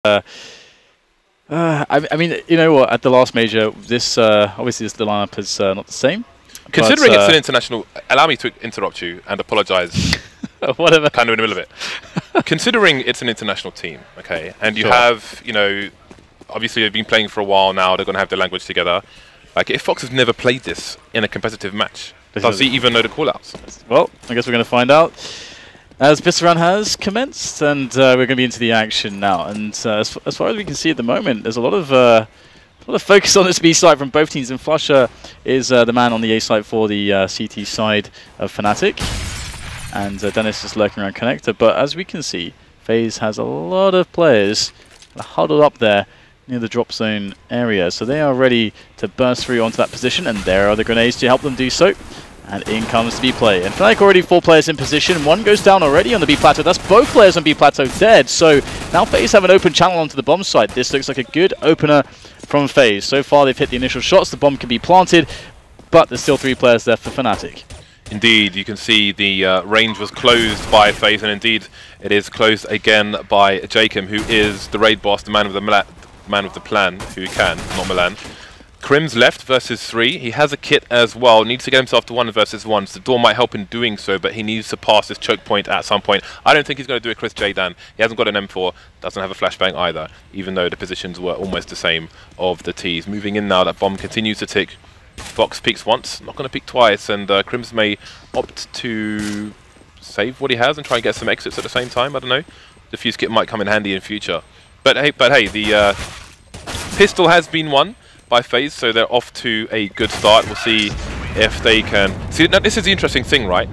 I mean, you know what? At the last major, this obviously the lineup is not the same. Considering it's an international, allow me to interrupt you and apologise. Whatever. Kind of in the middle of it. Considering it's an international team, okay, and you have, you know, obviously they've been playing for a while now. They're going to have their language together. Like, if Fox has never played this in a competitive match, does he even know the callouts? Well, I guess we're going to find out. As this round has commenced, and we're going to be into the action now. And as far as we can see at the moment, there's a lot of focus on this B side from both teams. And Flusher is the man on the A side for the CT side of Fnatic. And Dennis is lurking around connector. But as we can see, FaZe has a lot of players huddled up there near the drop zone area. So they are ready to burst through onto that position. And there are the grenades to help them do so. And in comes the B play. And Fnatic already 4 players in position. One goes down already on the B plateau. That's both players on B plateau dead. So now FaZe have an open channel onto the bomb site. This looks like a good opener from FaZe. So far they've hit the initial shots. The bomb can be planted, but there's still 3 players there for Fnatic. Indeed, you can see the range was closed by FaZe, and indeed it is closed again by Jacob, who is the raid boss, the man with the plan, who can, not Milan. Crim's left versus 3. He has a kit as well. Needs to get himself to 1 versus 1. So the door might help in doing so, but he needs to pass this choke point at some point. I don't think he's going to do it, Chris J-Dan. He hasn't got an M4, doesn't have a flashbang either, even though the positions were almost the same of the Ts. Moving in now, that bomb continues to tick. Fox peeks once, not going to peek twice, and Crims may opt to save what he has and try and get some exits at the same time. I don't know. The fuse kit might come in handy in future. But hey, the pistol has been won by FaZe, so they're off to a good start. We'll see if they can... See, now this is the interesting thing, right?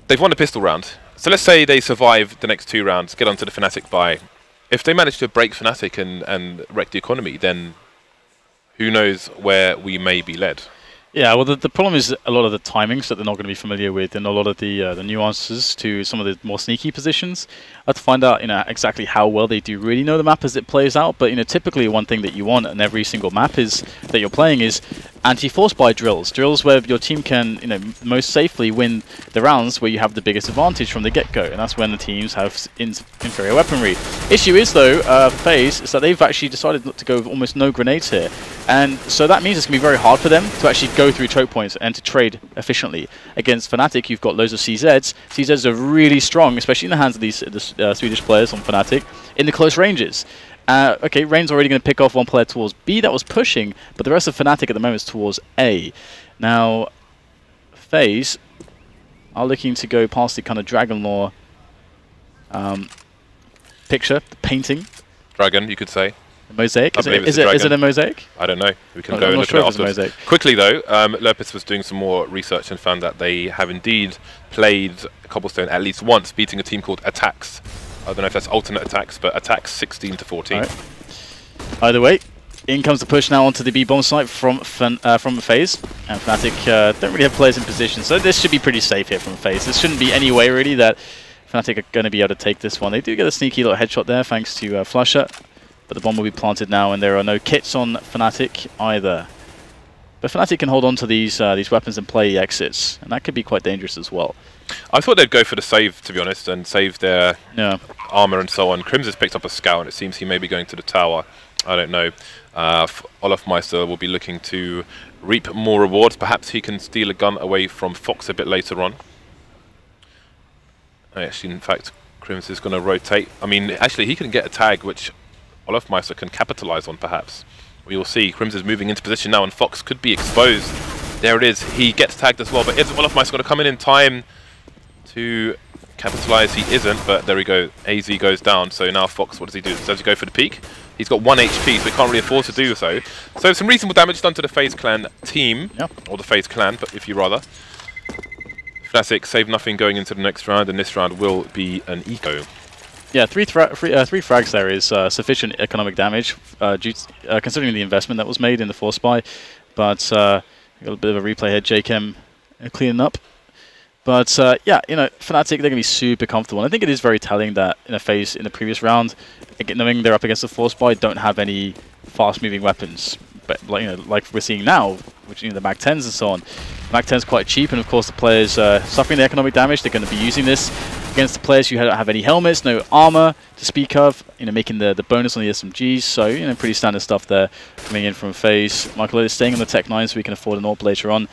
They've won the pistol round. So let's say they survive the next 2 rounds, get onto the Fnatic bye. If they manage to break Fnatic and wreck the economy, then who knows where we may be led. Yeah, well, the problem is a lot of the timings that they're not going to be familiar with, and a lot of the nuances to some of the more sneaky positions. I have to find out, exactly how well they do really know the map as it plays out. But typically one thing that you want in every single map is that you're playing is anti-force buy drills where your team can, most safely win the rounds where you have the biggest advantage from the get-go, and that's when the teams have inferior weaponry. Issue is though, FaZe, is that they've actually decided not to go with almost no grenades here, and so that means it's going to be very hard for them to actually go through choke points and to trade efficiently. Against Fnatic, you've got loads of CZs. CZs are really strong, especially in the hands of these Swedish players on Fnatic, in the close ranges. Okay, Rain's already going to pick off 1 player towards B that was pushing, but the rest of Fnatic at the moment is towards A. Now, FaZe are looking to go past the kind of Dragon Lore picture, the painting. Dragon, you could say. A mosaic? Is it a mosaic? I don't know. We can go and look at it afterwards. Quickly though, Lopez was doing some more research and found that they have indeed played Cobblestone at least once, beating a team called Attacks. I don't know if that's alternate Attacks, but Attacks 16-14. Right. Either way, in comes the push now onto the B bomb site from FaZe, and Fnatic don't really have players in position, so this should be pretty safe here from FaZe. There shouldn't be any way really that Fnatic are going to be able to take this one. They do get a sneaky little headshot there thanks to Flusher, but the bomb will be planted now, and there are no kits on Fnatic either. But Fnatic can hold on to these weapons and play exits, and that could be quite dangerous as well. I thought they'd go for the save, to be honest, and save their armor and so on. Crims has picked up a scout, and it seems he may be going to the tower. I don't know. Olaf Meister will be looking to reap more rewards. Perhaps he can steal a gun away from Fox a bit later on. Actually, in fact, Crims is going to rotate. I mean, actually, he can get a tag, which Olaf Meister can capitalize on, perhaps. We will see. Crims is moving into position now, and Fox could be exposed. There it is. He gets tagged as well, but is Olaf Meister going to come in time to capitalize? He isn't, but there we go. AZ goes down, so now Fox, what does he do? Does he go for the peak? He's got 1 HP, so he can't really afford to do so. So some reasonable damage done to the FaZe clan team, or the FaZe clan, but if you rather. Fnatic save nothing going into the next round, and this round will be an eco. Yeah, three frags there is sufficient economic damage, considering the investment that was made in the force buy. But got a bit of a replay here, JChem cleaning up. But yeah, Fnatic, they're going to be super comfortable. And I think it is very telling that FaZe in the previous round, knowing they're up against the force buy, don't have any fast-moving weapons. But like we're seeing now, which the Mag 10s and so on. Mag 10's quite cheap, and of course the players suffering the economic damage, they're going to be using this against the players who don't have any helmets, no armor to speak of, you know, making the bonus on the SMGs. So, you know, pretty standard stuff there coming in from FaZe. Michael is staying on the Tech 9 so we can afford an AWP later on.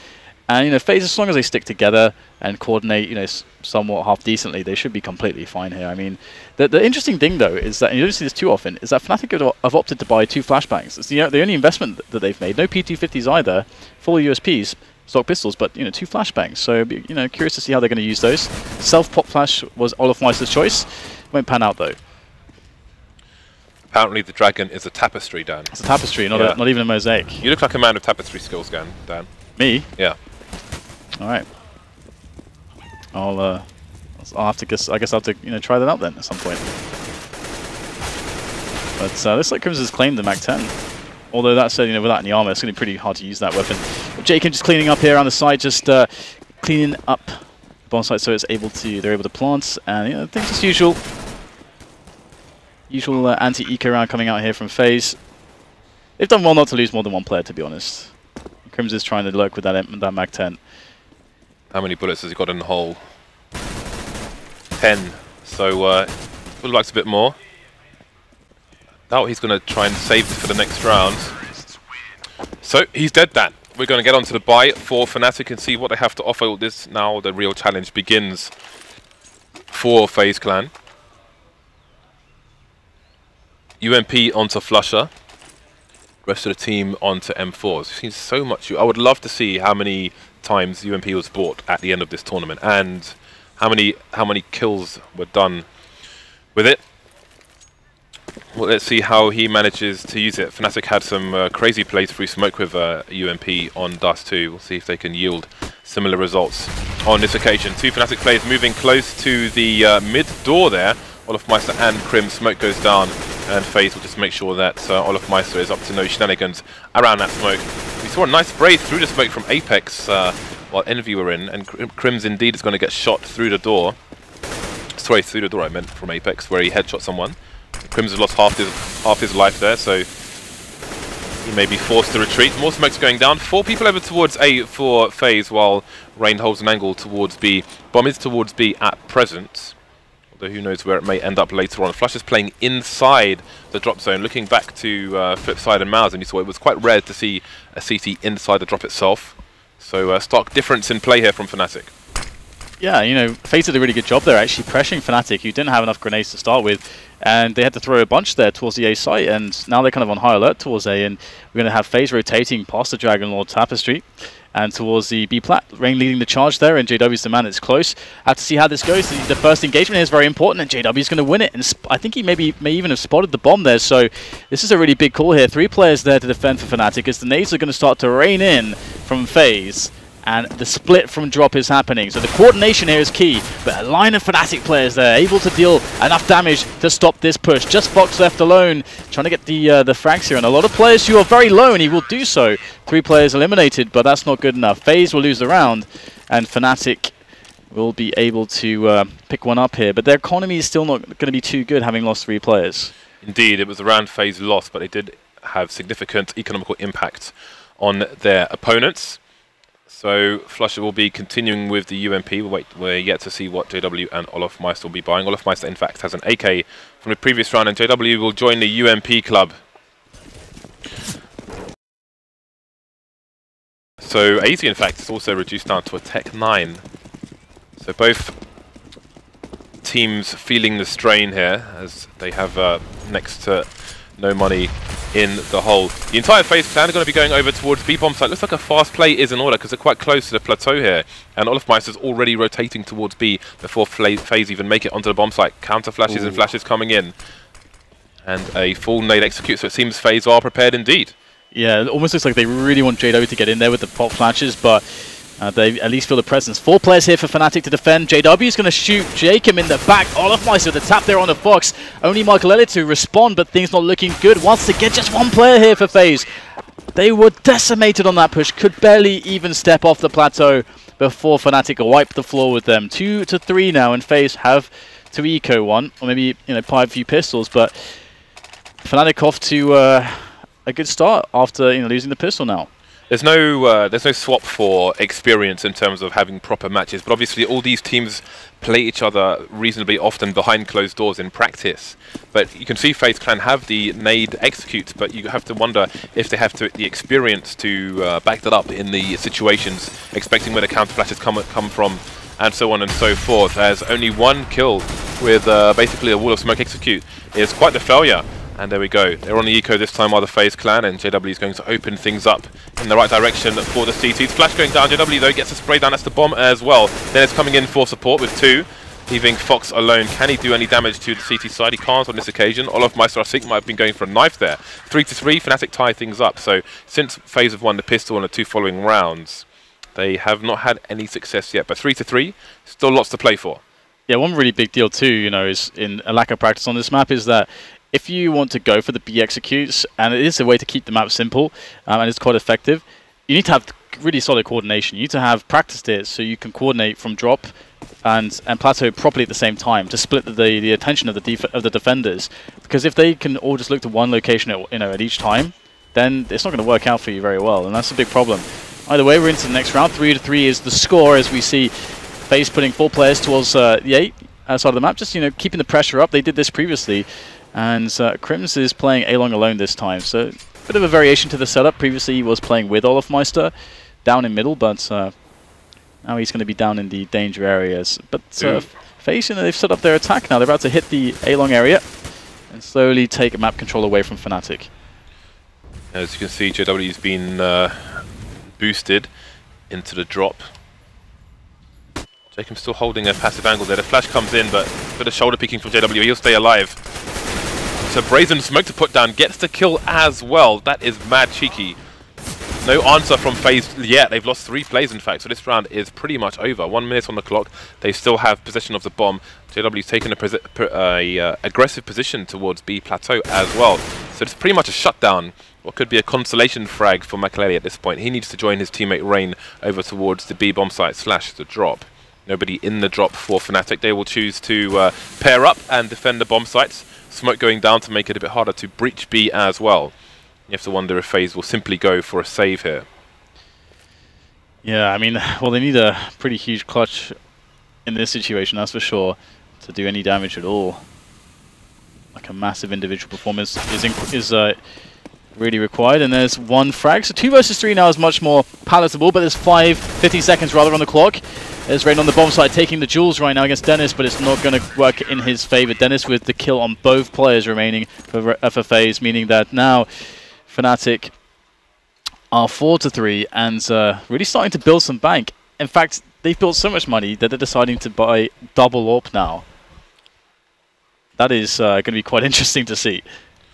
And, you know, FaZe, as long as they stick together and coordinate, you know, somewhat half decently, they should be completely fine here. I mean, the interesting thing, though, is that, and you don't see this too often, is that Fnatic have opted to buy 2 flashbangs. It's the only investment that they've made. No P250s either, full USPs, stock pistols, but, you know, 2 flashbangs. So, you know, curious to see how they're going to use those. Self-pop flash was Olofmeister's choice. Won't pan out, though. Apparently the dragon is a tapestry, Dan. It's a tapestry, not even a mosaic. You look like a man of tapestry skills, Dan. Me? Yeah. All right. I'll have to guess. I guess I'll have to, you know, try that out then at some point. But looks like Crimson's claimed the MAC-10. Although that said, you know, without any armor, it's going to be pretty hard to use that weapon. Jacob just cleaning up here on the side, just cleaning up the bomb site so they're able to plant, and you know, things as usual. Usual anti-eco round coming out here from FaZe. They've done well not to lose more than 1 player, to be honest. Crimson's trying to lurk with that MAC-10. How many bullets has he got in the hole? 10. So, would have liked a bit more. Now he's going to try and save it for the next round. So, he's dead, Dan. We're going to get onto the buy for Fnatic and see what they have to offer. This now the real challenge begins for FaZe Clan. UMP onto Flusher. Rest of the team onto M4s. We've seen so much. I would love to see how many times UMP was bought at the end of this tournament and how many kills were done with it. Well, let's see how he manages to use it. Fnatic had some crazy plays through smoke with UMP on Dust 2. We'll see if they can yield similar results on this occasion. 2 Fnatic players moving close to the mid door there. Olofmeister and Crim. Smoke goes down, and FaZe will just make sure that Olofmeister is up to no shenanigans around that smoke. We saw a nice braid through the smoke from Apex while Envy were in, and Crim's indeed is going to get shot through the door. Sorry, through the door I meant, from Apex, where he headshot someone. Crim's has lost half his life there, so he may be forced to retreat. More smoke's going down. 4 people over towards A for FaZe, while Rain holds an angle towards B. Bomb is towards B at present. Although who knows where it may end up later on. Flush is playing inside the drop zone, looking back to Flipside and Mouse, and you saw it was quite rare to see a CT inside the drop itself. So stark difference in play here from Fnatic. Yeah, you know, FaZe did a really good job there, actually pressuring Fnatic, who didn't have enough grenades to start with, and they had to throw a bunch there towards the A site, and now they're kind of on high alert towards A, and we're going to have FaZe rotating past the Dragon Lord Tapestry and towards the B plat. Rain leading the charge there, and JW's the man that's close. Have to see how this goes. The first engagement here is very important, and JW's going to win it, and I think he may even have spotted the bomb there, so this is a really big call here. 3 players there to defend for Fnatic, as the nades are going to start to rain in from FaZe. And the split from drop is happening. So the coordination here is key. But a line of Fnatic players there able to deal enough damage to stop this push. Just Fox left alone, trying to get the frags here. And a lot of players who are very low, and he will do so. 3 players eliminated, but that's not good enough. FaZe will lose the round, and Fnatic will be able to pick one up here. But their economy is still not going to be too good, having lost 3 players. Indeed, it was the round FaZe lost, but they did have significant economical impact on their opponents. So Flusher will be continuing with the UMP. We're yet to see what JW and Olofmeister will be buying. Olofmeister, in fact, has an AK from the previous round, and JW will join the UMP club. So AZ, in fact, is also reduced down to a Tech 9. So both teams feeling the strain here, as they have next to no money in the hole. The entire FaZe clan are going to be going over towards B-bomb site. Looks like a fast play is in order because they're quite close to the plateau here. And Olofmeister's already rotating towards B before FaZe even make it onto the bomb site. Counter flashes and flashes coming in. And a full nade execute, so it seems FaZe are prepared indeed. Yeah, it almost looks like they really want JW to get in there with the pop flashes, but they at least feel the presence. 4 players here for Fnatic to defend. JW is going to shoot Jacob in the back. Olofmeister with the tap there on the Fox. Only Michael Elliott to respond, but things not looking good. Once again, just 1 player here for FaZe. They were decimated on that push. Could barely even step off the plateau before Fnatic wiped the floor with them. 2 to 3 now, and FaZe have to eco 1, or maybe, you know, 5 few pistols, but Fnatic off to a good start after, you know, losing the pistol now. There's no swap for experience in terms of having proper matches, but obviously all these teams play each other reasonably often behind closed doors in practice. But you can see FaZe Clan have the nade execute, but you have to wonder if they have the experience to back that up in the situations, expecting where the counter flashes come from, and so on and so forth. As only one kill with basically a wall of smoke execute is quite the failure. And there we go. They're on the eco this time while the FaZe Clan, and JW is going to open things up in the right direction for the CTs. Flash going down. JW though gets a spray down. That's the bomb as well. Then it's coming in for support with 2, leaving Fox alone. Can he do any damage to the CT side? He can't on this occasion. Olofmeister, I think, might have been going for a knife there. 3-3. Fnatic tie things up. So since FaZe have won the pistol in the 2 following rounds, they have not had any success yet. But 3-3, still lots to play for. Yeah, one really big deal too, you know, is in a lack of practice on this map is that if you want to go for the B executes, and it is a way to keep the map simple, and it's quite effective, you need to have really solid coordination. You need to have practiced it so you can coordinate from drop and plateau properly at the same time to split the attention of the defenders. Because if they can all just look to one location at each time, then it's not going to work out for you very well, and that's a big problem. Either way, we're into the next round. 3-3 is the score as we see FaZe putting 4 players towards the 8 side of the map, just keeping the pressure up. They did this previously. And Crims is playing A-Long alone this time, so a bit of a variation to the setup. Previously he was playing with Olofmeister down in middle, but now he's going to be down in the danger areas. But FaZe, they've set up their attack now. They're about to hit the A-Long area and slowly take map control away from Fnatic. As you can see, JW's been boosted into the drop. Jacob's still holding a passive angle there. The flash comes in, but a bit of shoulder peeking from JW. He'll stay alive. So Brazen Smoke to put down, gets the kill as well. That is mad cheeky. No answer from FaZe yet. They've lost 3 plays in fact, so this round is pretty much over. 1 minute on the clock. They still have possession of the bomb. JW's taken a aggressive position towards B plateau as well. So it's pretty much a shutdown. What could be a consolation frag for Makaleli at this point. He needs to join his teammate Rain over towards the B bomb site / the drop. Nobody in the drop for Fnatic. They will choose to pair up and defend the bomb sites. Smoke going down to make it a bit harder to breach B as well. You have to wonder if FaZe will simply go for a save here. Yeah, I mean, well, they need a pretty huge clutch in this situation, that's for sure, to do any damage at all. Like a massive individual performance is really required, and there's 1 frag. So 2 versus 3 now is much more palatable, but there's 50 seconds rather on the clock. There's Rain on the bomb side taking the jewels right now against Dennis, but it's not going to work in his favor. Dennis with the kill on both players remaining for FaZe, meaning that now Fnatic are 4-3 and really starting to build some bank. In fact, they've built so much money that they're deciding to buy double AWP now. That is going to be quite interesting to see.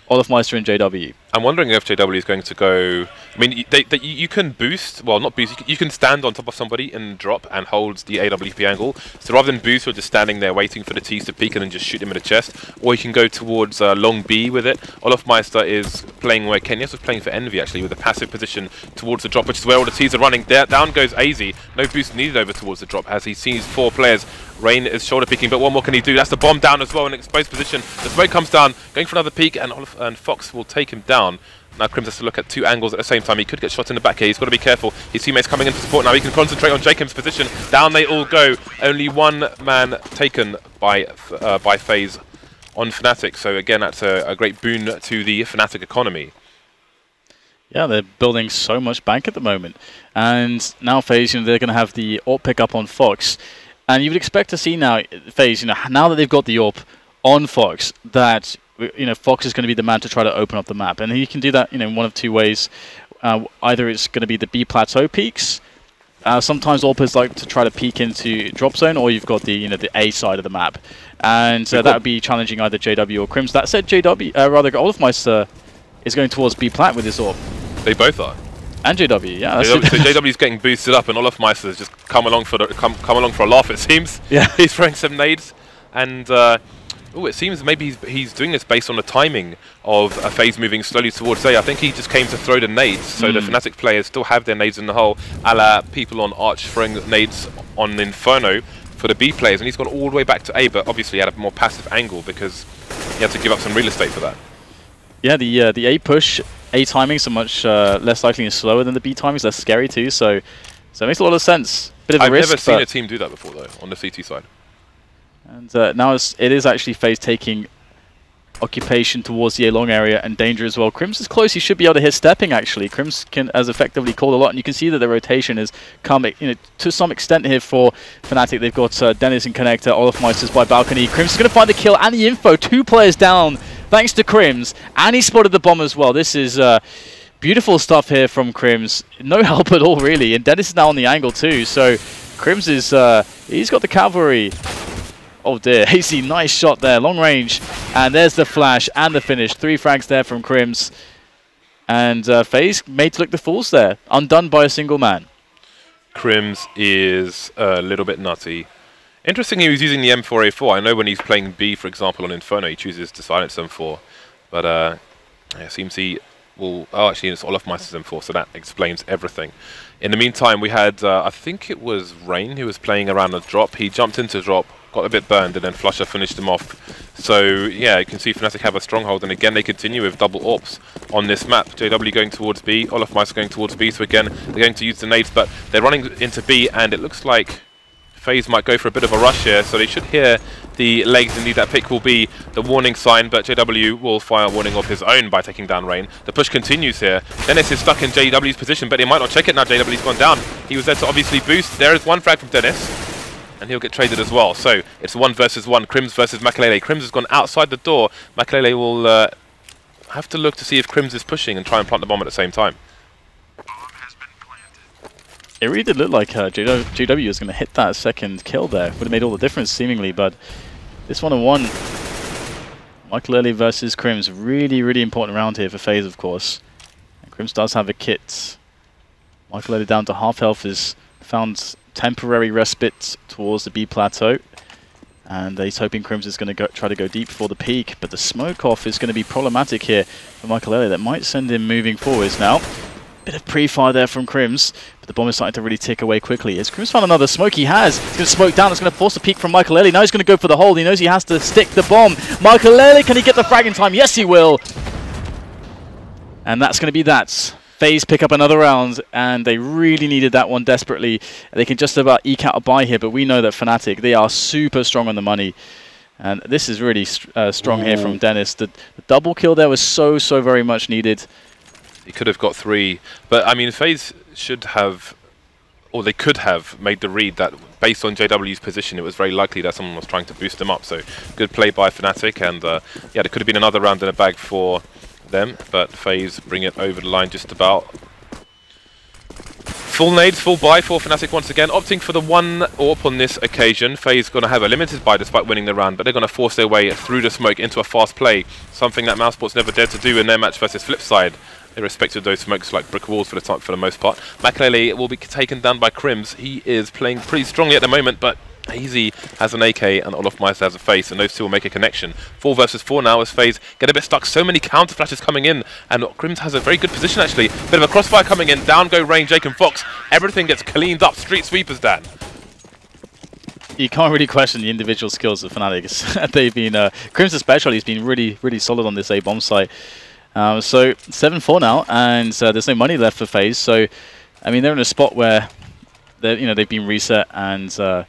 Olofmeister and JW. I'm wondering if JW is going to go... I mean, you can boost... Well, not boost. You can stand on top of somebody and drop and hold the AWP angle. So rather than boost, you're just standing there waiting for the T's to peek and then just shoot him in the chest. Or you can go towards long B with it. Olofmeister is playing where Kenyas was playing for Envy, actually, with a passive position towards the drop, which is where all the T's are running. Down goes AZ. No boost needed over towards the drop as he sees 4 players. Rain is shoulder picking, but what more can he do? That's the bomb down as well in an exposed position. The smoke comes down, going for another peek, and Fox will take him down. Now Crims has to look at 2 angles at the same time. He could get shot in the back here. He's got to be careful. His teammates coming in for support now. He can concentrate on Jacob's position. Down they all go. Only 1 man taken by FaZe on Fnatic. So again, that's a great boon to the Fnatic economy. Yeah, they're building so much bank at the moment. And now FaZe, they're going to have the AWP pick up on Fox. And you would expect to see now, FaZe, now that they've got the AWP on Fox, that Fox is going to be the man to try to open up the map, and he can do that in one of 2 ways. Either it's going to be the B plateau peaks. Sometimes AWPers like to try to peek into drop zone, or you've got the the A side of the map, and that would be challenging either JW or Crims. That said, Olofmeister is going towards B plat with his AWP. They both are. And JW, yeah. So JW's getting boosted up, and Olofmeister has just come along for a laugh. It seems. Yeah. He's throwing some nades, and it seems maybe he's doing this based on the timing of a FaZe moving slowly towards A. I think he just came to throw the nades, so the Fnatic players still have their nades in the hole, a la people on Arch throwing nades on Inferno for the B players, and he's gone all the way back to A, but obviously had a more passive angle because he had to give up some real estate for that. Yeah, the A push A timings are much less likely and slower than the B timings, less scary too, so it makes a lot of sense. Bit of a risk. I've never seen a team do that before though, on the CT side. And now it is actually FaZe taking occupation towards the A long area and danger as well. Crims is close, he should be able to hit stepping actually. Crims has effectively called a lot, and you can see that the rotation is coming, to some extent here for Fnatic. They've got Dennis and Connector, Olofmeister's by balcony. Crims is going to find the kill and the info. 2 players down thanks to Crims, and he spotted the bomb as well. This is beautiful stuff here from Crims. No help at all really, and Dennis is now on the angle too, so Crims is, he's got the cavalry. Oh dear, Hazy, nice shot there, long range. And there's the flash and the finish. 3 frags there from Crims. And FaZe made to look the fools there, undone by a single man. Crims is a little bit nutty. Interesting he was using the M4A4. I know when he's playing B, for example, on Inferno, he chooses to silence M4. But it seems he will... Oh, actually, it's Olofmeister's M4, so that explains everything. In the meantime, we had, I think it was Rain who was playing around a drop. He jumped into drop, got a bit burned, and then Flusher finished him off. So, yeah, you can see Fnatic have a stronghold, and again, they continue with double AWPs on this map. JW going towards B, Olofmeister going towards B, so again, they're going to use the nades, but they're running into B, and it looks like FaZe might go for a bit of a rush here, so they should hear the legs. Indeed, that pick will be the warning sign, but JW will fire a warning of his own by taking down Rain. The push continues here. Dennis is stuck in JW's position, but he might not check it now. JW's gone down. He was there to obviously boost. There is one frag from Dennis, and he'll get traded as well. So it's 1 versus 1. Crims versus Makalele. Crims has gone outside the door. Makalele will have to look to see if Crims is pushing and try and plant the bomb at the same time. It really did look like JW was going to hit that second kill there. Would have made all the difference, seemingly, but this 1-on-1, Makalele versus Crims, really, really important round here for FaZe, of course. And Crims does have a kit. Makalele down to half health has found temporary respite towards the B plateau. And he's hoping Crims is going to try to go deep for the peak, but the smoke off is going to be problematic here for Makalele. That might send him moving forwards now. Bit of pre-fire there from Crims, but the bomb is starting to really tick away quickly. As Crims found another smoke, he has. He's going to smoke down. It's going to force a peek from Makalele. Now he's going to go for the hold. He knows he has to stick the bomb. Makalele, can he get the frag in time? Yes, he will. And that's going to be that. FaZe pick up another round, and they really needed that one desperately. They can just about eke out a buy here, but we know that Fnatic, they are super strong on the money. And this is really strong here from Dennis. The double kill there was so very much needed. He could have got 3, but I mean, FaZe should have, or they could have made the read that based on JW's position, it was very likely that someone was trying to boost them up. So good play by Fnatic, and yeah, there could have been another round in a bag for them, but FaZe bring it over the line just about. Full nades, full buy for Fnatic once again, opting for the 1 AWP on this occasion. FaZe going to have a limited buy despite winning the round, but they're going to force their way through the smoke into a fast play, something that Mousesport's never dared to do in their match versus Flipside. They respected those smokes like brick walls for the most part. Makalele will be taken down by Crims. He is playing pretty strongly at the moment, but Hazy has an AK and Olofmeister has a FaZe, and those two will make a connection. 4 versus 4 now as FaZe get a bit stuck. So many counter flashes coming in, and Crims has a very good position actually. Bit of a crossfire coming in. Down go Rain, Jake and Fox. Everything gets cleaned up. Street sweepers, Dan. You can't really question the individual skills of Fnatic. They've been Crims especially has been really solid on this A bomb site. So 7-4 now, and there's no money left for FaZe. So, I mean, they're in a spot where they've been reset, and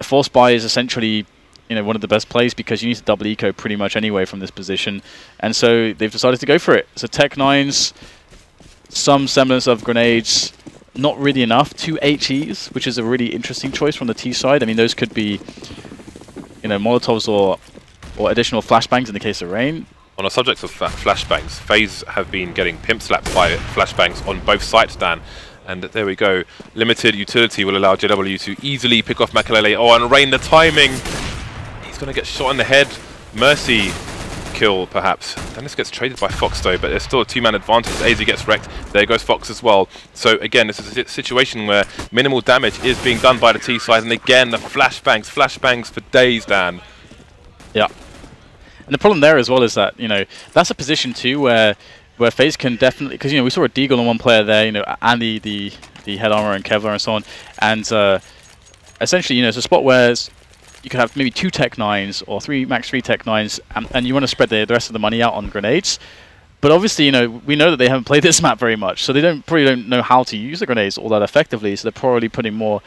force buy is essentially one of the best plays because you need to double eco pretty much anyway from this position, and so they've decided to go for it. So Tech 9s, some semblance of grenades, not really enough. 2 HEs, which is a really interesting choice from the T side. I mean, those could be Molotovs or additional flashbangs in the case of Rain. On the subject of flashbangs, FaZe have been getting pimp slapped by flashbangs on both sides, Dan. And there we go. Limited utility will allow JW to easily pick off Makalele. Oh, and Rain, the timing. He's going to get shot in the head. Mercy kill, perhaps. Dennis gets traded by Fox, though, but there's still a 2-man advantage. AZ gets wrecked. There goes Fox as well. So, again, this is a situation where minimal damage is being done by the T side. And again, the flashbangs for days, Dan. Yeah. And the problem there as well is that, that's a position too where FaZe can definitely, because, we saw a deagle on one player there, and the head armor and Kevlar and so on. And essentially, it's a spot where you could have maybe 2 Tech 9s or max 3 Tech 9s, and you want to spread the rest of the money out on grenades. But obviously, you know, we know that they haven't played this map very much, so they probably don't know how to use the grenades all that effectively. So they're probably putting they'll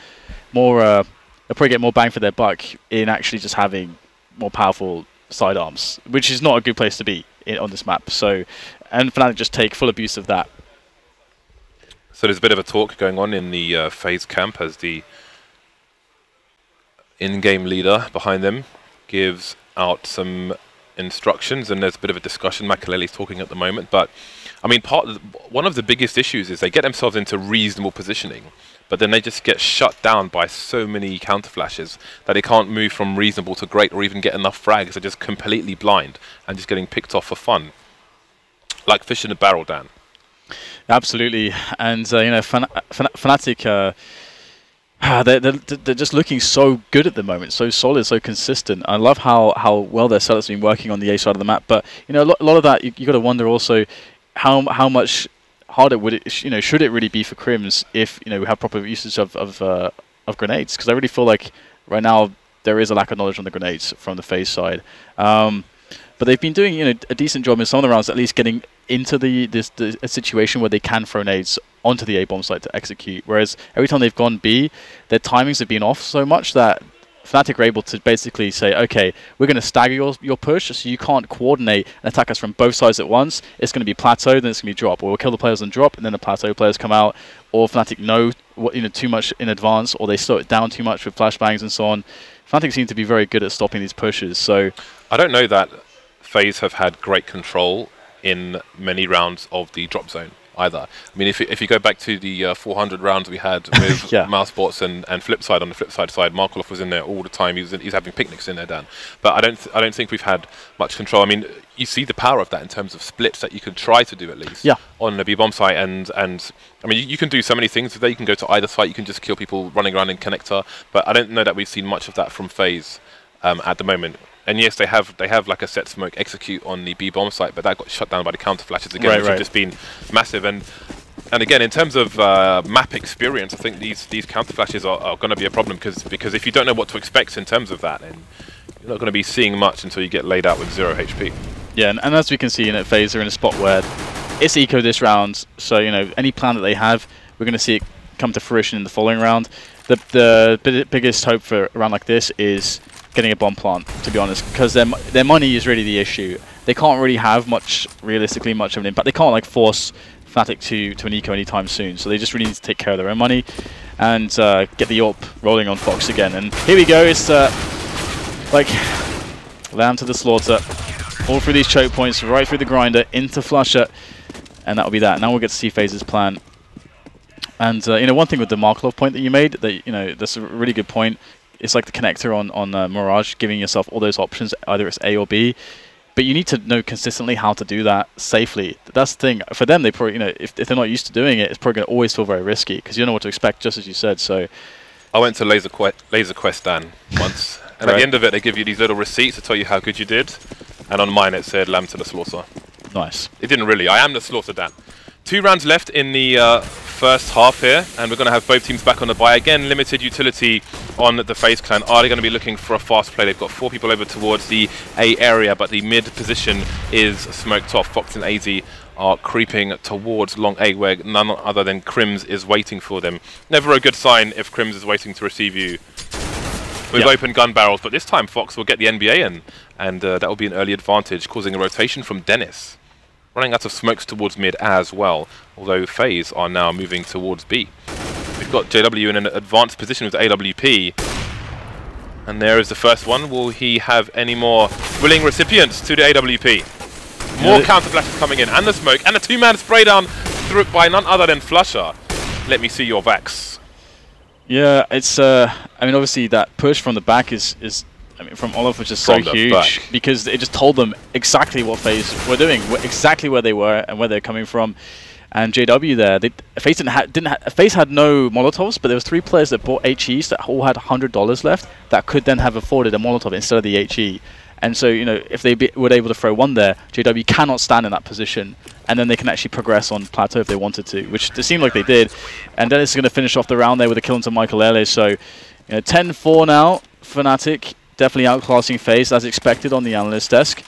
probably get more bang for their buck in actually just having more powerful sidearms, which is not a good place to be on this map. So, and Fnatic just take full abuse of that. So there's a bit of a talk going on in the FaZe camp as the in-game leader behind them gives out some instructions, and there's a bit of a discussion. Makaleli's talking at the moment, but I mean, one of the biggest issues is they get themselves into reasonable positioning, but then they just get shut down by so many counter flashes that they can't move from reasonable to great or even get enough frags. They're just completely blind and just getting picked off for fun, like fish in a barrel, Dan. Absolutely, and you know, Fnatic. They're just looking so good at the moment, so solid, so consistent. I love how well their setup's been working on the A side of the map, but you know, a lot of that you got to wonder also how much harder would it, you know, should it really be for Crims if, you know, we have proper usage of grenades? Because I really feel like right now there is a lack of knowledge on the grenades from the FaZe side. But they've been doing, you know, a decent job in some of the rounds, at least getting into a situation where they can throw nades onto the A bomb site to execute. Whereas every time they've gone B, their timings have been off so much that Fnatic are able to basically say, okay, we're going to stagger your push, so you can't coordinate and attack us from both sides at once. It's going to be plateau, then it's going to be drop, or we'll kill the players and drop, and then the plateau players come out. Or Fnatic know what, you know, too much in advance, or they slow it down too much with flashbangs and so on. Fnatic seem to be very good at stopping these pushes. So I don't know that FaZe have had great control in many rounds of the drop zone either. I mean, if you go back to the 400 rounds we had with yeah. Mousebots and Flipside on the Flipside side, Markoloff was in there all the time. He's having picnics in there, Dan. But I don't think we've had much control. I mean, you see the power of that in terms of splits that you can try to do at least on the B-bomb site, and I mean, you can do so many things with that. You can go to either site, you can just kill people running around in connector, but I don't know that we've seen much of that from FaZe at the moment. And yes, they have like a set smoke execute on the B-bomb site, but that got shut down by the counter flashes again, which have just been massive. And again, in terms of map experience, I think these counter flashes are going to be a problem because if you don't know what to expect in terms of that, then you're not going to be seeing much until you get laid out with 0 HP. Yeah, and as we can see, in FaZe are in a spot where it's eco this round, so you know, any plan that they have, we're going to see it come to fruition in the following round. The biggest hope for a round like this is getting a bomb plant, to be honest, because their money is really the issue. They can't really have realistically much of an impact. They can't like force Fnatic to an eco anytime soon, so they just really need to take care of their own money and get the AWP rolling on Fox again. And here we go, it's like lamb to the slaughter, all through these choke points, right through the grinder, into Flusher, and that'll be that. Now we'll get to see FaZe's plan. And you know, one thing with the Markov point that you made, that, you know, that's a really good point. It's like the connector on Mirage, giving yourself all those options, either it's A or B. But you need to know consistently how to do that safely. That's the thing. For them, they probably, you know, if they're not used to doing it, it's probably going to always feel very risky because you don't know what to expect, just as you said. So, I went to Laser Quest, Dan, once, and at the end of it, they give you these little receipts to tell you how good you did. And on mine, it said "Lamb to the slaughter." Nice. It didn't really. I am the slaughter, Dan. 2 rounds left in the first half here, and we're going to have both teams back on the buy. Again, limited utility on the FaZe clan. Are they going to be looking for a fast play? They've got 4 people over towards the A area, but the mid position is smoked off. Fox and AZ are creeping towards long A, where none other than Crims is waiting for them. Never a good sign if Crims is waiting to receive you with open gun barrels, but this time Fox will get the NBA in, and that will be an early advantage, causing a rotation from Dennis. Running out of smokes towards mid as well, although FaZe are now moving towards B. We've got JW in an advanced position with AWP, and there is the first one. Will he have any more willing recipients to the AWP? More counter flashes coming in, and the smoke, and a 2-man spray down through by none other than Flusher. Let me see your Vax. Yeah, it's I mean, obviously that push from the back is I mean, from Olaf was just so huge because it just told them exactly what FaZe were doing, exactly where they were and where they're coming from. And JW there, FaZe had no Molotovs, but there was 3 players that bought HEs that all had $100 left that could then have afforded a Molotov instead of the HE. And so, you know, if they were able to throw one there, JW cannot stand in that position, and then they can actually progress on plateau if they wanted to, which it seemed like they did. And Dennis is going to finish off the round there with a kill into Makaleli. So, you know, 10-4 now, Fnatic. Definitely outclassing FaZe as expected on the analyst desk.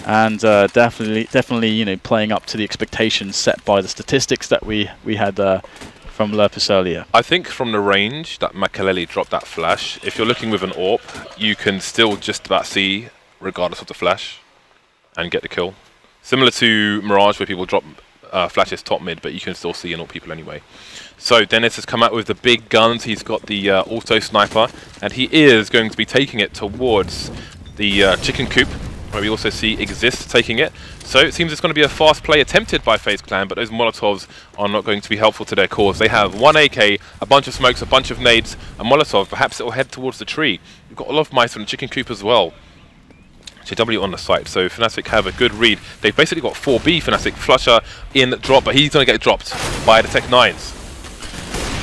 and definitely, you know, playing up to the expectations set by the statistics that we had from Lurpus earlier. I think from the range that Makaleli dropped that flash, if you're looking with an AWP, you can still just about see, regardless of the flash, and get the kill. Similar to Mirage, where people drop flashes top mid, but you can still see and AWP people anyway. So Dennis has come out with the big guns. He's got the auto sniper, and he is going to be taking it towards the chicken coop, where we also see Exist taking it. So it seems it's going to be a fast play attempted by FaZe Clan, but those Molotovs are not going to be helpful to their cause. They have one AK, a bunch of smokes, a bunch of nades, a Molotov. Perhaps it will head towards the tree. We've got a lot of mice on the chicken coop as well. JW on the site, so Fnatic have a good read. They've basically got 4B Fnatic, Flusher in drop, but he's going to get dropped by the Tech 9s.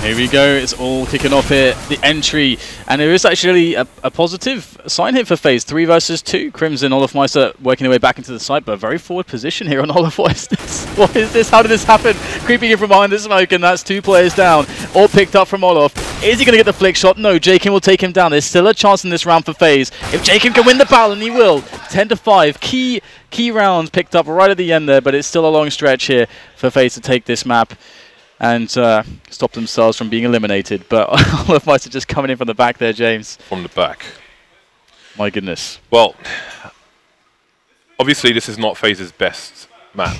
Here we go, it's all kicking off here, the entry, and there is actually a positive sign here for FaZe, 3 versus 2. Crimson, Olofmeister working their way back into the site, but a very forward position here on Olof. What is this? What is this? How did this happen? Creeping in from behind the smoke, and that's 2 players down, all picked up from Olof. Is he going to get the flick shot? No, Jakin will take him down. There's still a chance in this round for FaZe. If Jakin can win the battle, and he will, 10-5, key rounds picked up right at the end there, but it's still a long stretch here for FaZe to take this map and stop themselves from being eliminated. But all of Mice are just coming in from the back there, James. From the back. My goodness. Well, obviously this is not FaZe's best map.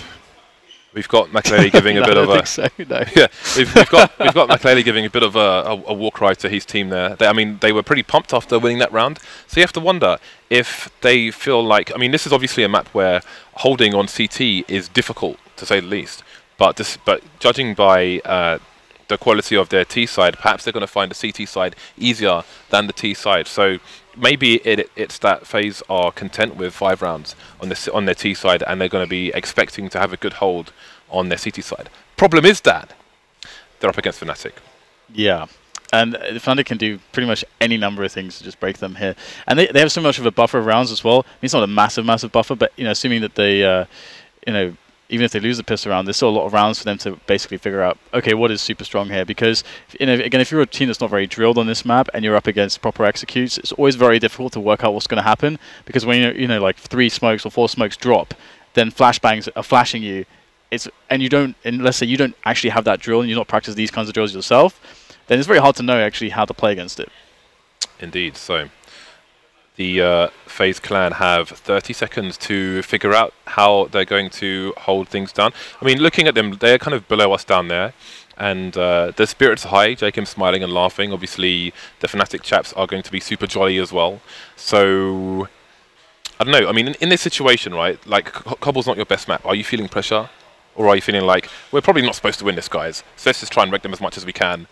We've got Makaleli giving a bit of a... I don't think so, no. Yeah, we've got Makaleli giving a bit of a war cry to his team there. I mean, they were pretty pumped after winning that round. So you have to wonder if they feel like... I mean, this is obviously a map where holding on CT is difficult, to say the least. But judging by the quality of their T side, perhaps they're going to find the CT side easier than the T side. So maybe it's that FaZe are content with 5 rounds on their T side, and they're going to be expecting to have a good hold on their CT side. Problem is that they're up against Fnatic. Yeah. And Fnatic can do pretty much any number of things to just break them here. And they have so much of a buffer of rounds as well. I mean, it's not a massive buffer, but, you know, assuming that they, you know, even if they lose the pistol round, there's still a lot of rounds for them to basically figure out, okay, what is super strong here? Because, you know, again, if you're a team that's not very drilled on this map and you're up against proper executes, it's always very difficult to work out what's going to happen. Because when you know, like 3 smokes or 4 smokes drop, then flashbangs are flashing you. And you don't, and let's say you don't actually have that drill and you're not practicing these kinds of drills yourself, then it's very hard to know actually how to play against it. Indeed. So the FaZe Clan have 30 seconds to figure out how they're going to hold things down. I mean, looking at them, they're kind of below us down there, and the spirits are high. Jacob smiling and laughing. Obviously, the Fnatic chaps are going to be super jolly as well. So, I don't know. I mean, in this situation, right, like, Cobble's not your best map. Are you feeling pressure? Or are you feeling like, we're probably not supposed to win this, guys, so let's just try and wreck them as much as we can?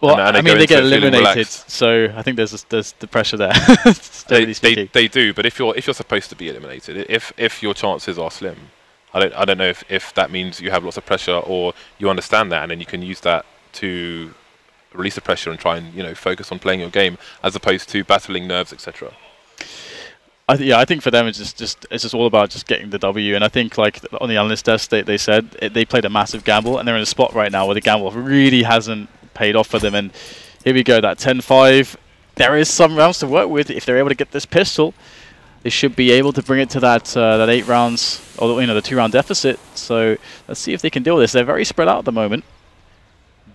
Well, and I mean, they get eliminated, so I think there's the pressure there. they do, but if you're supposed to be eliminated, if your chances are slim, I don't know if that means you have lots of pressure, or you understand that and then you can use that to release the pressure and try and, you know, focus on playing your game as opposed to battling nerves, etc. Yeah, I think for them it's just all about just getting the W. And I think, like, on the analyst desk, they said they played a massive gamble, and they're in a spot right now where the gamble really hasn't paid off for them. And here we go, that 10-5. There is some rounds to work with. If they're able to get this pistol, they should be able to bring it to that 8 rounds, or, you know, the 2-round deficit. So let's see if they can deal with this. They're very spread out at the moment.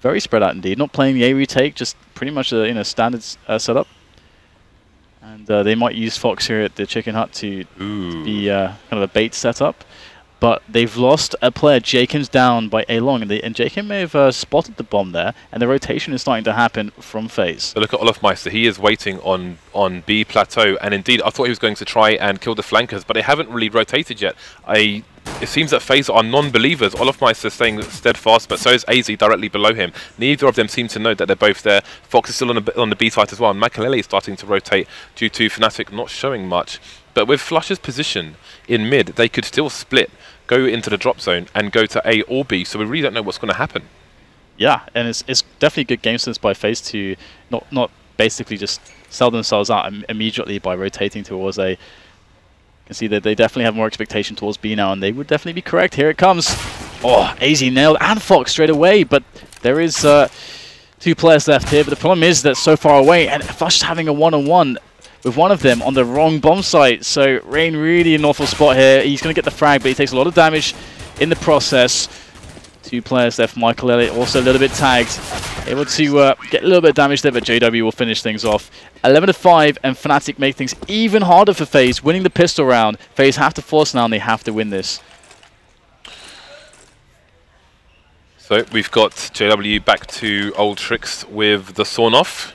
Very spread out indeed. Not playing the A retake, just pretty much a, you know, standard setup. And they might use Fox here at the Chicken Hut to be kind of a bait setup. But they've lost a player. Jakim's down by A long, and Jakim may have spotted the bomb there, and the rotation is starting to happen from FaZe. So look at Olofmeister. He is waiting on B plateau, and indeed, I thought he was going to try and kill the flankers, but they haven't really rotated yet. It seems that FaZe are non-believers. Olofmeister is staying steadfast, but so is AZ directly below him. Neither of them seem to know that they're both there. Fox is still on the B side as well, and Makaleli is starting to rotate due to Fnatic not showing much. But with Flusher's position in mid, they could still split, go into the drop zone, and go to A or B, so we really don't know what's going to happen. Yeah, and it's definitely good game sense by FaZe to not basically just sell themselves out immediately by rotating towards A. You can see that they definitely have more expectation towards B now, and they would definitely be correct. Here it comes. Oh, AZ nailed, and Fox straight away, but there is 2 players left here, but the problem is that so far away, and Flush having a 1-on-1. with one of them on the wrong bomb site. So Rain really in an awful spot here. He's going to get the frag, but he takes a lot of damage in the process. 2 players left. Michael Elliott also a little bit tagged. Able to get a little bit of damage there, but JW will finish things off. 11-5, and Fnatic make things even harder for FaZe, winning the pistol round. FaZe have to force now, and they have to win this. So we've got JW back to old tricks with the sawn off.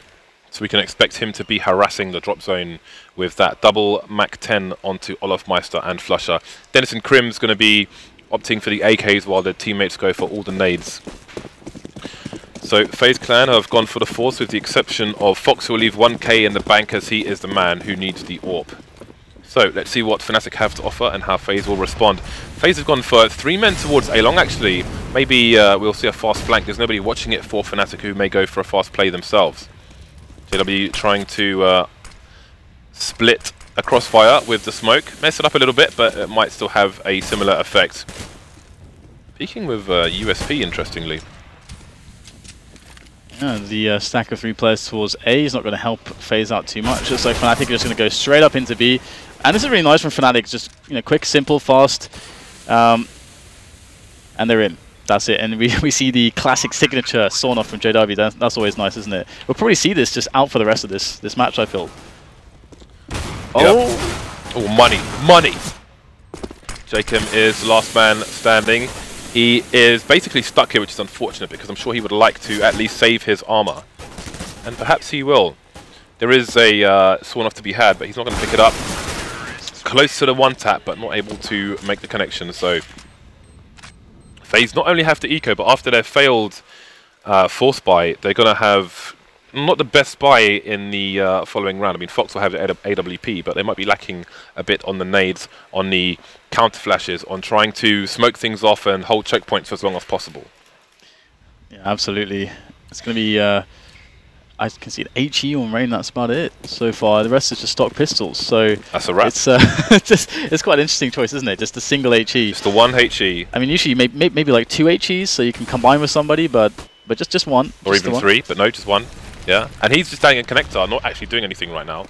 So we can expect him to be harassing the drop zone with that double Mach 10 onto Olofmeister and Flusher. Dennis and Crim's going to be opting for the AKs while their teammates go for all the nades. So FaZe Clan have gone for the Force with the exception of Fox, who will leave 1k in the bank as he is the man who needs the AWP. So let's see what Fnatic have to offer and how FaZe will respond. FaZe have gone for 3 men towards A long actually. Maybe we'll see a fast flank. There's nobody watching it for Fnatic who may go for a fast play themselves. JW trying to split a crossfire with the smoke. Mess it up a little bit, but it might still have a similar effect. Peeking with USP, interestingly. Yeah, the stack of 3 players towards A is not going to help FaZe out too much. Looks like Fnatic are just going to go straight up into B. And this is really nice from Fnatic. Just quick, simple, fast. And they're in. That's it. And we see the classic signature sawn off from JW. That's always nice, isn't it? We'll probably see this just out for the rest of this match, I feel. Oh! Oh, money! Money! Jacob is the last man standing. He is basically stuck here, which is unfortunate because I'm sure he would like to at least save his armor. And perhaps he will. There is a sawn off to be had, but he's not going to pick it up. Close to the 1-tap, but not able to make the connection. So FaZe not only have to eco, but after their failed force buy, they're going to have not the best buy in the following round. I mean, Fox will have AWP, but they might be lacking a bit on the nades, on the counter flashes, on trying to smoke things off and hold checkpoints for as long as possible. Yeah, absolutely. It's going to be, I can see an HE on Rain, that's about it so far. The rest is just stock pistols, so that's a wrap. It's, it's quite an interesting choice, isn't it? Just a single HE. Just the one HE. I mean, usually maybe like 2 HEs, so you can combine with somebody, but just one. Or just even 3, but no, just one. Yeah, and he's just standing in connector, not actually doing anything right now.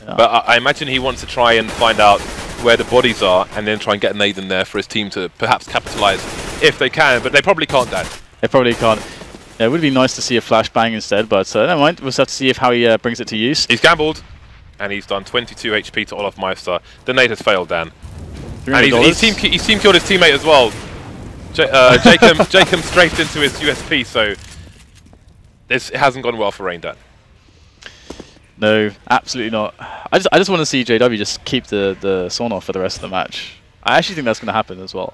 Yeah. But I imagine he wants to try and find out where the bodies are and then try and get an aid in there for his team to perhaps capitalize if they can, but they probably can't, Dan. They probably can't. Yeah, it would be nice to see a flashbang instead, but never mind. We'll just have to see how he brings it to use. He's gambled, and he's done 22 HP to Olofmeister. The nade has failed, Dan. And he's team killed his teammate as well. Jacob strafed into his USP, so it hasn't gone well for Rain, Dan. No, absolutely not. I just want to see JW just keep the sawn off for the rest of the match. I actually think that's going to happen as well.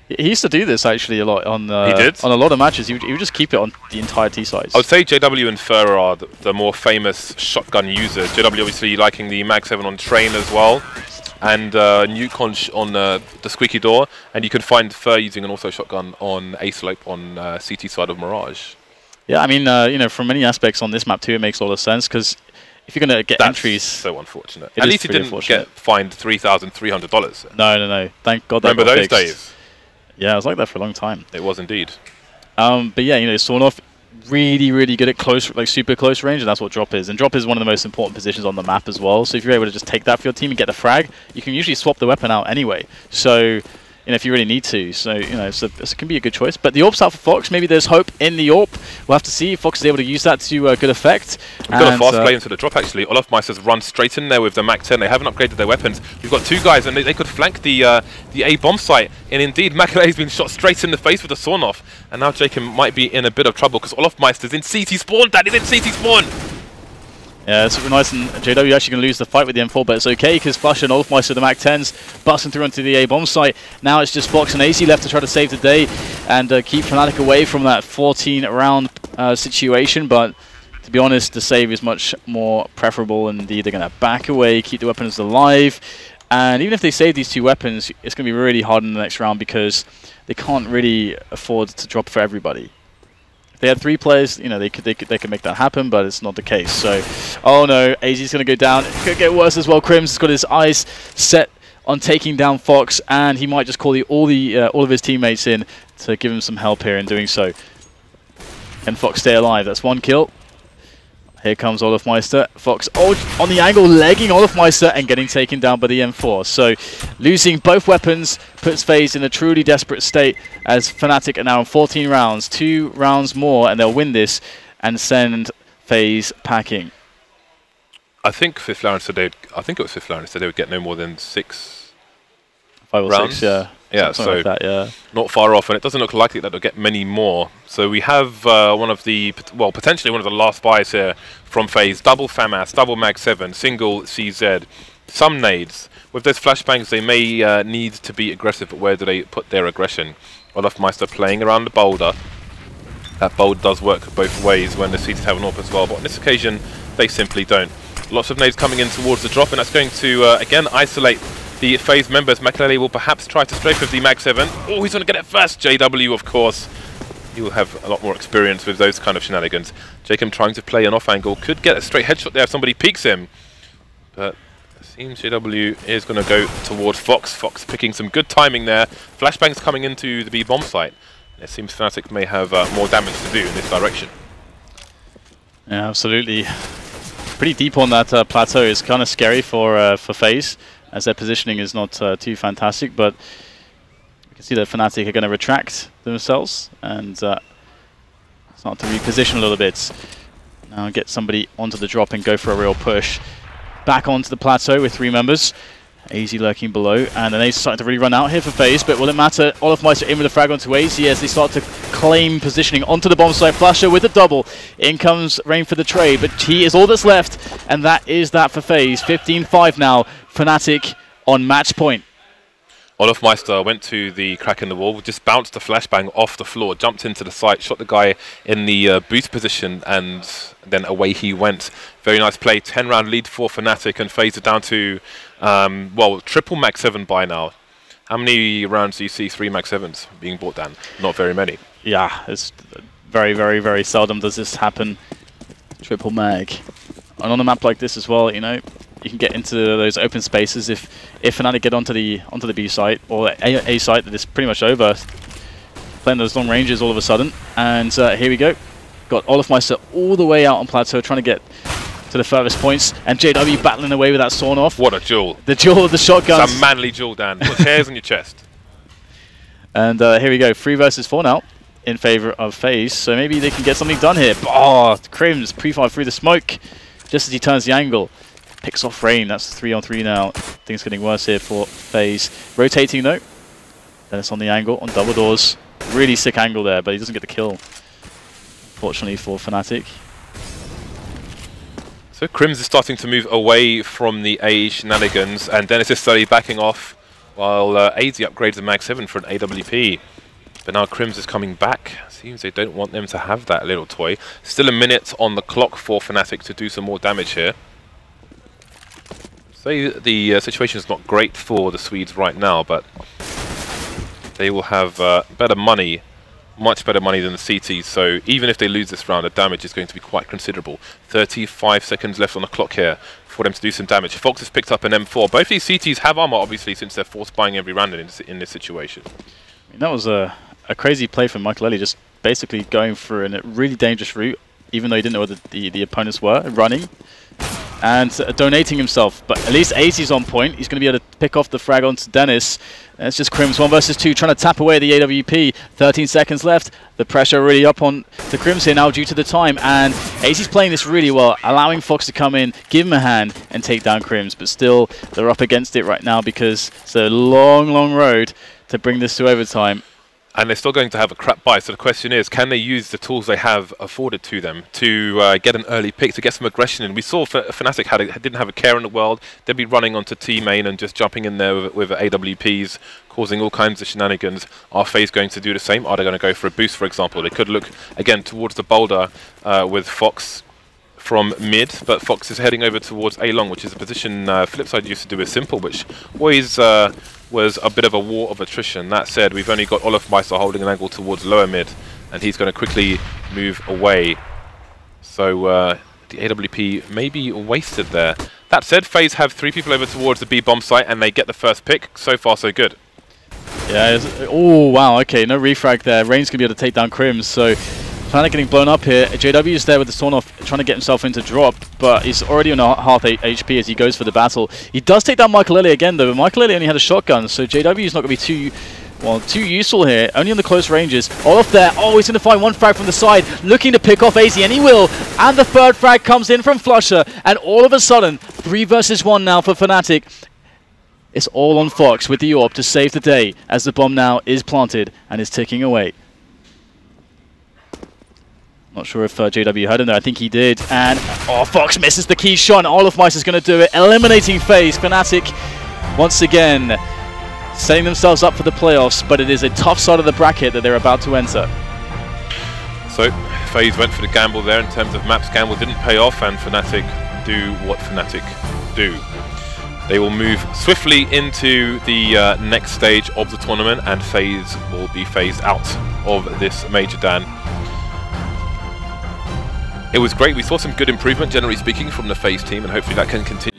He used to do this actually a lot on a lot of matches. He would just keep it on the entire T sides. I would say JW and Fur are the more famous shotgun users. JW obviously liking the Mag 7 on Train as well, and Nuke on the Squeaky Door, and you can find Fur using an auto shotgun on A Slope on CT side of Mirage. Yeah, I mean, from many aspects on this map too, it makes a lot of sense because if you're going to get entries, so unfortunate. At least he didn't get fined $3,300. No. Thank God that Remember those fixed. days? Yeah, it was like that for a long time. It was indeed. But yeah, sawn off, really good at close, like super close range, and that's what drop is. And drop is one of the most important positions on the map as well. So if you're able to just take that for your team and get the frag, you can usually swap the weapon out anyway. So if you really need to. So, so it can be a good choice. But the AWP's out for Fox. Maybe there's hope in the AWP. We'll have to see if Fox is able to use that to good effect. We've got a fast play into the drop, actually. Olofmeister's run straight in there with the Mach 10. They haven't upgraded their weapons. We've got 2 guys, and they could flank the A bomb site. And indeed, Makale's been shot straight in the face with a sawn off. And now Jacob might be in a bit of trouble because Olofmeister's in CT spawn. That is in CT spawn. Yeah, it's super nice, and JW actually going to lose the fight with the M4, but it's okay because Flush and Olofmeister, the Mach 10s, busting through onto the A bomb site. Now it's just Fox and AC left to try to save the day and keep Fnatic away from that 14-round situation, but to be honest, the save is much more preferable, and indeed they're going to back away, keep the weapons alive, and even if they save these 2 weapons, it's going to be really hard in the next round because they can't really afford to drop for everybody. If they had 3 players, they could make that happen, but it's not the case. So, oh no, AZ's going to go down. It could get worse as well. Crim's got his eyes set on taking down Fox, and he might just call all of his teammates in to give him some help here in doing so. Can Fox stay alive? That's 1 kill. Here comes Olofmeister. Fox on the angle, legging Olofmeister and getting taken down by the M4. So losing both weapons puts FaZe in a truly desperate state as Fnatic are now in 14 rounds. 2 rounds more and they'll win this and send FaZe packing. I think Fifth Larry said they would get no more than 6 5 or rounds. 6, yeah. Yeah, something so like that, yeah. Not far off, and it doesn't look likely that they'll get many more. So we have one of the, well, potentially one of the last buys here from FaZe. Double FAMAS, double Mag 7, single CZ, some nades. With those flashbangs, they may need to be aggressive, but where do they put their aggression? Olofmeister playing around the boulder. That boulder does work both ways when the CTs have an AWP as well, but on this occasion, they simply don't. Lots of nades coming in towards the drop, and that's going to, again, isolate the FaZe members. Makelele will perhaps try to strafe with the Mag 7. Oh, he's going to get it first. JW, of course. He will have a lot more experience with those kind of shenanigans. Jacob trying to play an off angle. Could get a straight headshot there if somebody peeks him. But it seems JW is going to go towards Fox. Fox picking some good timing there. Flashbangs coming into the B bomb site. It seems Fnatic may have more damage to do in this direction. Yeah, absolutely. Pretty deep on that plateau. It's kind of scary for FaZe, as their positioning is not too fantastic, but you can see that Fnatic are going to retract themselves and start to reposition a little bit. Now get somebody onto the drop and go for a real push. Back onto the plateau with 3 members. AZ lurking below, and then they're starting to really run out here for FaZe, but will it matter? Olofmeister in with a frag onto AZ as they start to claim positioning onto the bomb site. Flasher with a double. In comes Rain for the trade, but he is all that's left, and that is that for FaZe. 15-5 now. Fnatic on match point. Olofmeister went to the crack in the wall, just bounced the flashbang off the floor, jumped into the site, shot the guy in the boost position, and then away he went. Very nice play. 10-round lead for Fnatic, and FaZe are down to, well, triple Mag 7 by now. How many rounds do you see 3 Mag 7s being brought down? Not very many. Yeah, it's very, very, very seldom does this happen. Triple Mag. And on a map like this as well, you know, you can get into those open spaces if Fnatic get onto the B site or A site, that is pretty much over. Playing those long ranges all of a sudden, and here we go. Got Olofmeister all the way out on plateau, trying to get to the furthest points, and JW battling away with that sawn off. What a duel! The duel of the shotguns. It's a manly duel, Dan. Put hairs on your chest. And here we go, 3 versus 4 now in favor of FaZe. So maybe they can get something done here. Oh, Crims pre-fire through the smoke just as he turns the angle. Picks off Rain. That's 3-on-3 now. Things getting worse here for FaZe. Rotating though. Then it's on the angle on double doors. Really sick angle there, but he doesn't get the kill. Fortunately for Fnatic. So Crims is starting to move away from the A shenanigans, and Dennis is slowly backing off while AZ upgrades the Mag 7 for an AWP. But now Crims is coming back. Seems they don't want them to have that little toy. Still a minute on the clock for Fnatic to do some more damage here. So the situation is not great for the Swedes right now, but they will have better money, much better money than the CTs. So even if they lose this round, the damage is going to be quite considerable. 35 seconds left on the clock here for them to do some damage. Fox has picked up an M4. Both these CTs have armor, obviously, since they're force buying every round in this situation. I mean, that was a crazy play from Makelele, just basically going for a really dangerous route, even though he didn't know what the opponents were running, and donating himself. But at least AZ's on point. He's going to be able to pick off the frag onto Dennis. And it's just Crims 1 versus 2 trying to tap away the AWP. 13 seconds left. The pressure really up on the Crims here now due to the time. And AZ's playing this really well, allowing Fox to come in, give him a hand, and take down Crims. But still, they're up against it right now because it's a long, long road to bring this to overtime. And they're still going to have a crap buy, so the question is, can they use the tools they have afforded to them to get an early pick, to get some aggression in? We saw Fnatic didn't have a care in the world. They'd be running onto T-main and just jumping in there with AWPs, causing all kinds of shenanigans. Are FaZe going to do the same? Are they going to go for a boost, for example? They could look, again, towards the boulder with Fox from mid, but Fox is heading over towards A-long, which is a position Flipside used to do with Simple, which always was a bit of a war of attrition. That said, we've only got Olofmeister holding an angle towards lower mid, and he's going to quickly move away. So the AWP may be wasted there. That said, FaZe have 3 people over towards the B bomb site, and they get the first pick. So far, so good. Yeah. Oh, wow. Okay, no refrag there. Rain's going to be able to take down Crims. So Fnatic getting blown up here. JW is there with the Storm off, trying to get himself into drop, but he's already on half HP as he goes for the battle. He does take down Michael Lily again, though. Michael Lily only had a shotgun, so JW is not going to be too useful here. Only on the close ranges. Olaf there. Oh, he's going to find one frag from the side, looking to pick off AZ, and he will. And the third frag comes in from Flusher, and all of a sudden, 3 versus 1 now for Fnatic. It's all on Fox with the AWP to save the day, as the bomb now is planted and is ticking away. Not sure if JW heard him there. I think he did. And Fox misses the key shot. And Olaf Mice is going to do it, eliminating FaZe. Fnatic once again setting themselves up for the playoffs, but it is a tough side of the bracket that they're about to enter. So FaZe went for the gamble there in terms of maps. Gamble didn't pay off, and Fnatic do what Fnatic do. They will move swiftly into the next stage of the tournament, and FaZe will be phased out of this Major Dan. It was great. We saw some good improvement, generally speaking, from the FaZe team, and hopefully that can continue.